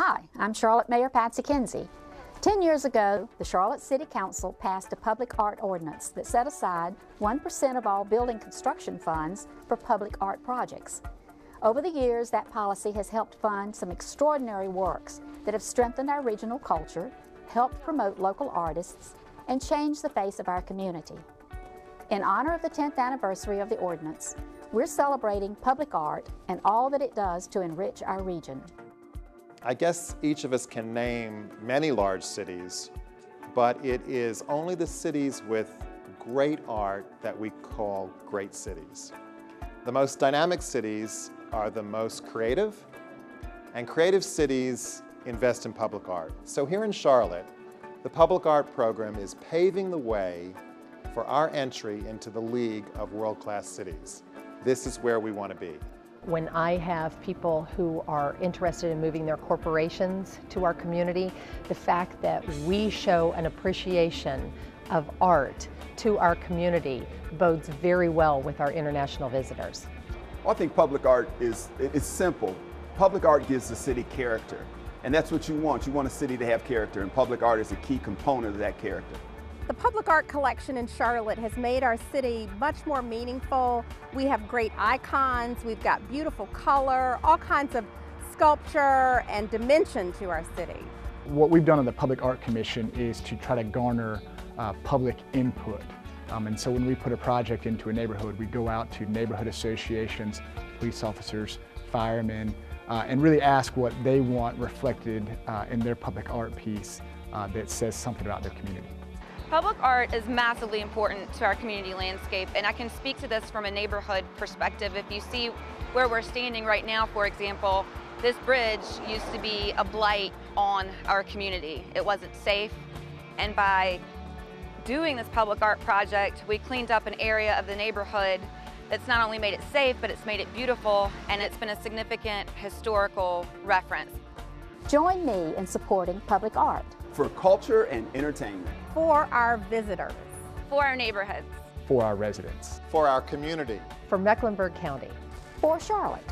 Hi, I'm Charlotte Mayor Patsy Kinsey. 10 years ago, the Charlotte City Council passed a public art ordinance that set aside 1% of all building construction funds for public art projects. Over the years, that policy has helped fund some extraordinary works that have strengthened our regional culture, helped promote local artists, and changed the face of our community. In honor of the 10th anniversary of the ordinance, we're celebrating public art and all that it does to enrich our region. I guess each of us can name many large cities, but it is only the cities with great art that we call great cities. The most dynamic cities are the most creative, and creative cities invest in public art. So here in Charlotte, the public art program is paving the way for our entry into the League of World-Class Cities. This is where we want to be. When I have people who are interested in moving their corporations to our community, the fact that we show an appreciation of art to our community bodes very well with our international visitors. Well, I think public art is simple. Public art gives the city character, and that's what you want. You want a city to have character, and public art is a key component of that character. The public art collection in Charlotte has made our city much more meaningful. We have great icons, we've got beautiful color, all kinds of sculpture and dimension to our city. What we've done on the Public Art Commission is to try to garner public input. And so when we put a project into a neighborhood, we go out to neighborhood associations, police officers, firemen, and really ask what they want reflected in their public art piece that says something about their community. Public art is massively important to our community landscape, and I can speak to this from a neighborhood perspective. If you see where we're standing right now, for example, this bridge used to be a blight on our community. It wasn't safe, and by doing this public art project, we cleaned up an area of the neighborhood that's not only made it safe, but it's made it beautiful, and it's been a significant historical reference. Join me in supporting public art. For culture and entertainment. For our visitors. For our neighborhoods. For our residents. For our community. For Mecklenburg County. For Charlotte.